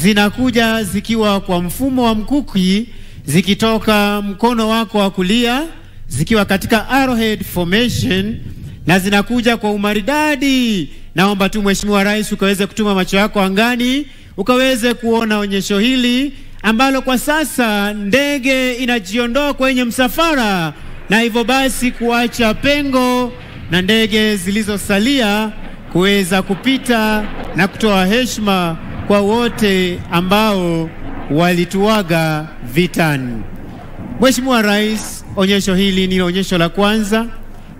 zinakuja zikiwa kwa mfumo wa mkuki, zikitoka mkono wako wa kulia, zikiwa katika arrowhead formation, na zinakuja kwa umaridadi. Naomba tu Mheshimiwa Rais ukaweze kutuma macho yako angani, ukaweze kuona onyesho hili ambalo kwa sasa ndege inajiondoa kwenye msafara, na hivyo basi kuacha pengo na ndege zilizosalia kuweza kupita na kutoa heshima kwa wote ambao walituaga vitani. Mheshimiwa Rais, onyesho hili ni onyesho la kwanza.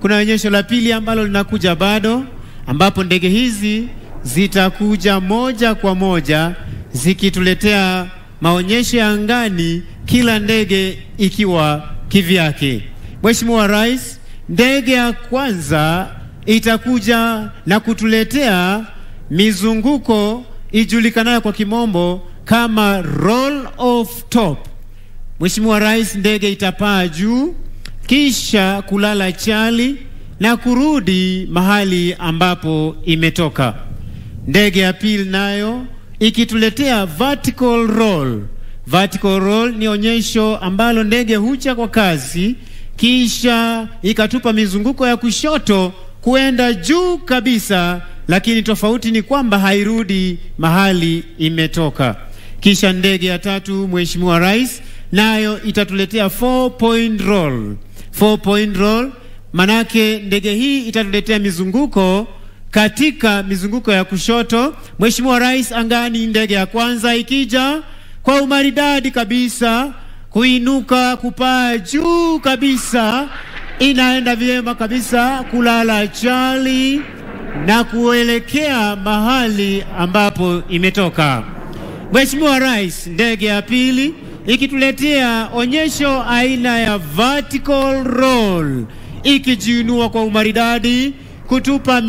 Kuna onyesho la pili ambalo linakuja bado, ambapo ndege hizi zitakuja moja kwa moja zikituletea maonyesho ya angani, kila ndege ikiwa kivyake. Mheshimiwa Rais, ndege ya kwanza itakuja na kutuletea mizunguko ijulikanayo kwa kimombo kama roll of top. Mheshimiwa Rais, ndege itapaa juu kisha kulala chali na kurudi mahali ambapo imetoka. Ndege ya pili nayo ikituletea vertical roll. Vertical roll ni onyesho ambalo ndege hucha kwa kasi kisha ikatupa mizunguko ya kushoto kuenda juu kabisa, lakini tofauti ni kwamba hairudi mahali imetoka. Kisha ndege ya tatu, Mheshimiwa Rais, nayo itatuletea 4-point roll. 4-point roll manake ndege hii itatuletea mizunguko katika mizunguko ya kushoto. Mheshimiwa Rais, angani ndege ya kwanza ikija kwa umaridadi kabisa, kuinuka kupaa juu kabisa, inaenda vyema kabisa kulala chali na kuelekea mahali ambapo imetoka. Mheshimiwa Rais, ndege ya pili ikituletea onyesho aina ya vertical roll, ikijiinua kwa umaridadi kutupa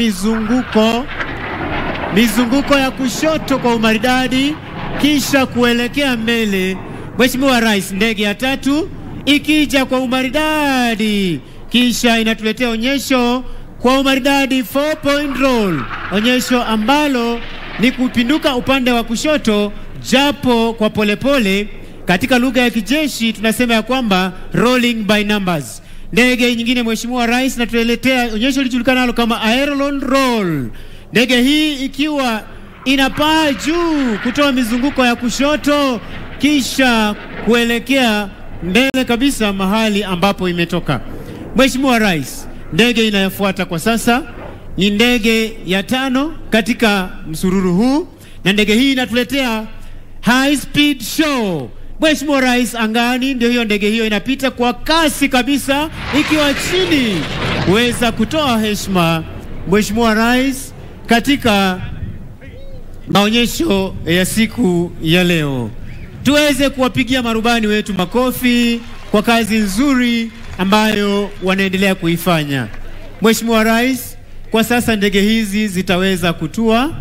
mizunguko ya kushoto kwa umaridadi kisha kuelekea mbele. Mheshimiwa Rais, ndege ya tatu ikija kwa umaridadi kisha inatuletea onyesho kwa umaridadi 4-point roll, onyesho ambalo ni kupinduka upande wa kushoto japo kwa polepole. Katika lugha ya kijeshi tunasema ya kwamba rolling by numbers. Ndege nyingine Mheshimiwa Rais, natuletea onyesho lijulikanalo kama aeroplane roll. Ndege hii ikiwa inapaa juu kutoa mizunguko ya kushoto kisha kuelekea mbele kabisa mahali ambapo imetoka. Mheshimiwa Rais, ndege inayofuata kwa sasa ni ndege ya tano katika msururu huu, na ndege hii inatuletea high speed show. Mheshimiwa Rais, angani ndio hiyo ndege hiyo inapita kwa kasi kabisa ikiwa chini kuweza kutoa heshima Mheshimiwa Rais katika maonyesho ya siku ya leo. Tuweze kuwapigia marubani wetu makofi kwa kazi nzuri ambayo wanaendelea kuifanya. Mheshimiwa Rais, kwa sasa ndege hizi zitaweza kutua,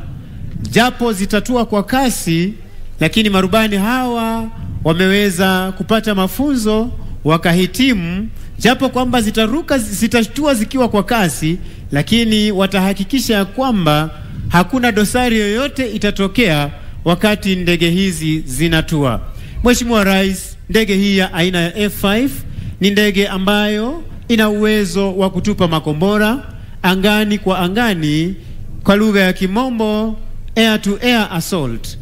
japo zitatua kwa kasi, lakini marubani hawa wameweza kupata mafunzo wakahitimu, japo kwamba zitatua zikiwa kwa kasi, lakini watahakikisha kwamba hakuna dosari yoyote itatokea wakati ndege hizi zinatua. Mheshimiwa Rais, ndege hii ya aina ya F5 ni ndege ambayo ina uwezo wa kutupa makombora angani kwa angani, kwa lugha ya kimombo air to air assault.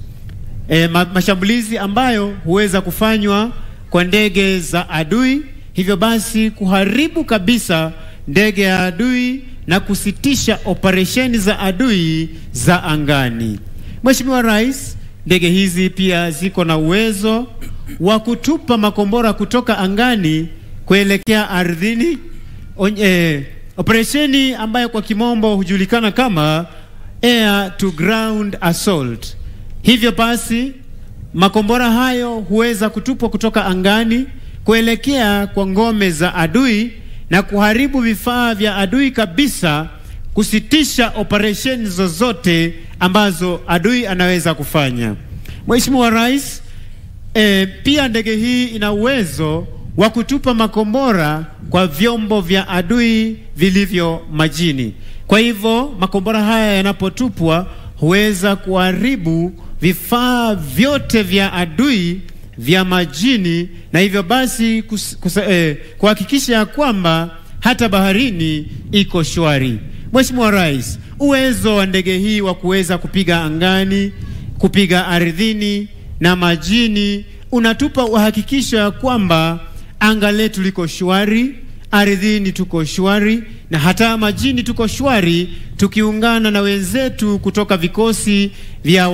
Mashambulizi ambayo huweza kufanywa kwa ndege za adui, hivyo basi kuharibu kabisa ndege ya adui na kusitisha operesheni za adui za angani. Mheshimiwa Rais, ndege hizi pia ziko na uwezo wa kutupa makombora kutoka angani kuelekea ardhini, operesheni ambayo kwa kimombo hujulikana kama air to ground assault. Hivyo basi makombora hayo huweza kutupwa kutoka angani kuelekea kwa ngome za adui na kuharibu vifaa vya adui kabisa, kusitisha operesheni zozote ambazo adui anaweza kufanya. Mheshimiwa Rais, pia ndege hii ina uwezo wa kutupa makombora kwa vyombo vya adui vilivyo majini. Kwa hivyo makombora haya yanapotupwa huweza kuharibu vifaa vyote vya adui vya majini, na hivyo basi kuhakikisha kwamba hata baharini iko shwari. Mheshimiwa Rais, uwezo wa ndege hii wa kuweza kupiga angani, kupiga ardhini na majini unatupa uhakikisho ya kwamba anga letu liko shwari, ardhini tuko shwari, na hata majini tuko shwari, tukiungana na wenzetu kutoka vikosi vya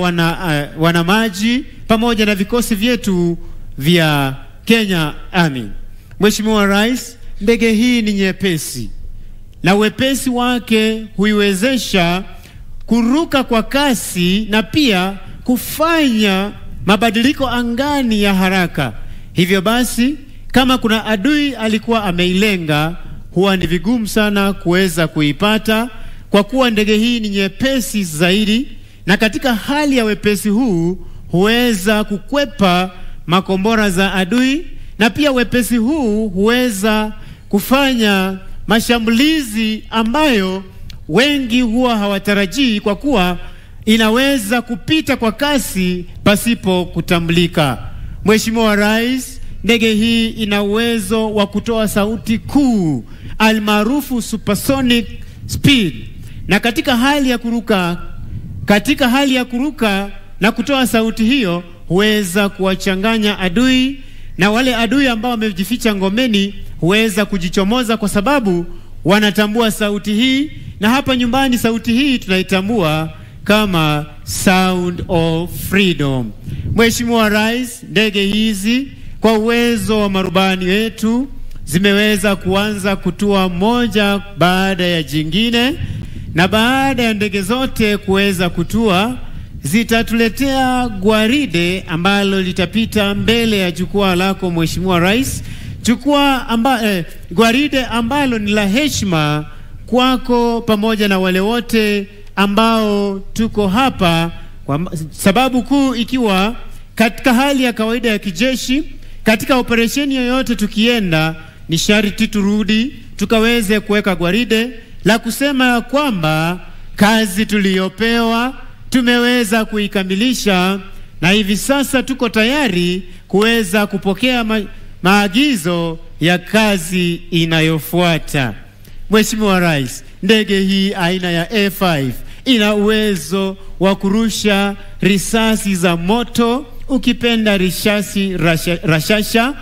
wanamaji pamoja na vikosi vyetu vya Kenya Army. Mheshimiwa Rais, ndege hii ni nyepesi na wepesi wake huiwezesha kuruka kwa kasi na pia kufanya mabadiliko angani ya haraka. Hivyo basi, kama kuna adui alikuwa ameilenga, huwa ni vigumu sana kuweza kuipata, kwa kuwa ndege hii ni nyepesi zaidi, na katika hali ya wepesi huu huweza kukwepa makombora za adui, na pia wepesi huu huweza kufanya mashambulizi ambayo wengi huwa hawatarajii, kwa kuwa inaweza kupita kwa kasi pasipo kutambulika. Mheshimiwa Rais, ndege hii ina uwezo wa kutoa sauti kuu almaarufu supersonic speed, na katika hali ya kuruka na kutoa sauti hiyo huweza kuwachanganya adui, na wale adui ambao wamejificha ngomeni huweza kujichomoza kwa sababu wanatambua sauti hii, na hapa nyumbani sauti hii tunaitambua kama sound of freedom. Mheshimiwa Rais, ndege hizi kwa uwezo wa marubani wetu zimeweza kuanza kutua moja baada ya jingine, na baada ya ndege zote kuweza kutua zitatuletea gwaride ambalo litapita mbele ya jukwaa lako Mheshimiwa Rais, gwaride ambalo ni la heshima kwako pamoja na wale wote ambao tuko hapa, kwa sababu kuu ikiwa katika hali ya kawaida ya kijeshi, katika operesheni yoyote tukienda, ni sharti turudi tukaweze kuweka gwaride la kusema ya kwamba kazi tuliyopewa tumeweza kuikamilisha, na hivi sasa tuko tayari kuweza kupokea maagizo ya kazi inayofuata. Mheshimiwa Rais, ndege hii aina ya A5 ina uwezo wa kurusha risasi za moto, ukipenda rashasha,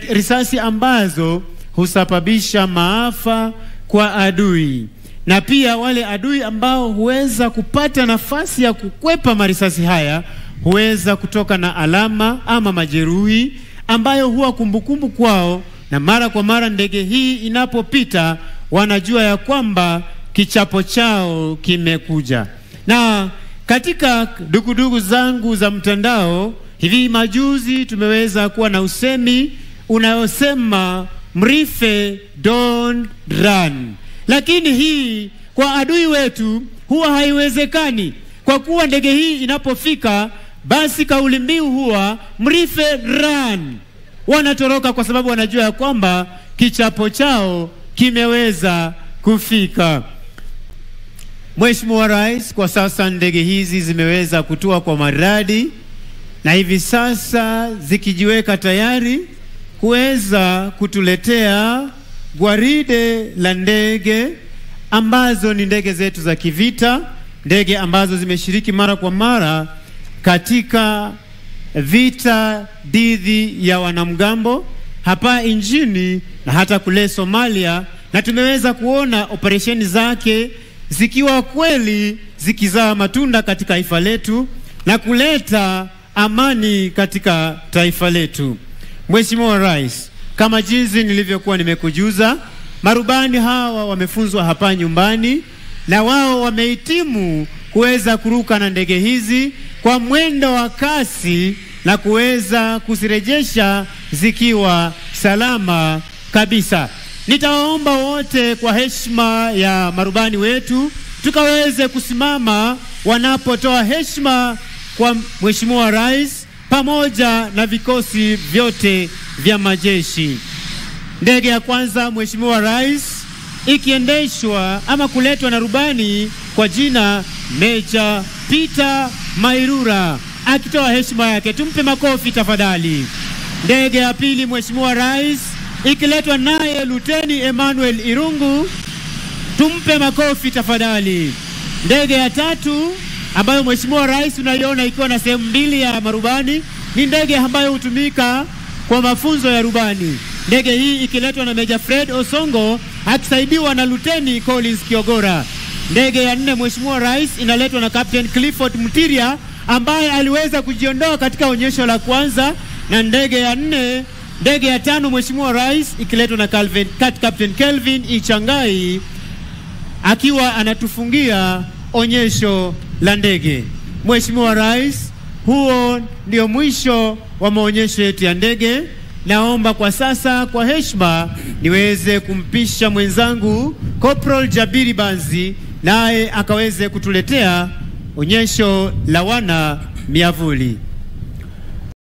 risasi ambazo husababisha maafa kwa adui, na pia wale adui ambao huweza kupata nafasi ya kukwepa marisasi haya huweza kutoka na alama ama majeruhi ambayo huwa kumbukumbu kwao, na mara kwa mara ndege hii inapopita wanajua ya kwamba kichapo chao kimekuja. Na katika dukuduku zangu za mtandao hivi majuzi tumeweza kuwa na usemi unayosema mrife don't run, lakini hii kwa adui wetu huwa haiwezekani, kwa kuwa ndege hii inapofika basi kauli mbiu huwa mrife run. Wanatoroka kwa sababu wanajua ya kwamba kichapo chao kimeweza kufika. Mheshimiwa Rais, kwa sasa ndege hizi zimeweza kutua kwa maradi, na hivi sasa zikijiweka tayari kuweza kutuletea gwaride la ndege ambazo ni ndege zetu za kivita, ndege ambazo zimeshiriki mara kwa mara katika vita dhidi ya wanamgambo hapa nchini na hata kule Somalia, na tumeweza kuona operesheni zake zikiwa kweli zikizaa matunda katika taifa letu na kuleta amani katika taifa letu. Mheshimiwa Rais, kama jinsi nilivyokuwa nimekujuza, marubani hawa wamefunzwa hapa nyumbani na wao wamehitimu kuweza kuruka na ndege hizi kwa mwendo wa kasi na kuweza kuzirejesha zikiwa salama kabisa. Nitawaomba wote kwa heshima ya marubani wetu tukaweze kusimama wanapotoa heshima kwa Mheshimiwa Rais pamoja na vikosi vyote vya majeshi. Ndege ya kwanza Mheshimiwa Rais ikiendeshwa ama kuletwa na rubani kwa jina Meja Peter Mairura, akitoa heshima yake. Tumpe makofi tafadhali. Ndege ya pili, Mheshimiwa Rais, ikiletwa naye Luteni Emmanuel Irungu. Tumpe makofi tafadhali. Ndege ya tatu ambayo Mheshimiwa Rais unaiona ikiwa na sehemu mbili ya marubani, ni ndege ambayo hutumika kwa mafunzo ya rubani. Ndege hii ikiletwa na Major Fred Osongo akisaidiwa na Luteni Collins Kiogora. Ndege ya nne, Mheshimiwa Rais, inaletwa na Captain Clifford Mutiria ambaye aliweza kujiondoa katika onyesho la kwanza. Na ndege ya tano, Mheshimiwa Rais, ikiletwa na Captain Kelvin Ichangai akiwa anatufungia onyesho la ndege. Mheshimiwa Rais, huo ndio mwisho wa maonyesho yetu ya ndege. Naomba kwa sasa kwa heshima niweze kumpisha mwenzangu Corporal Jabiri Banzi, naye akaweze kutuletea onyesho la wana miavuli.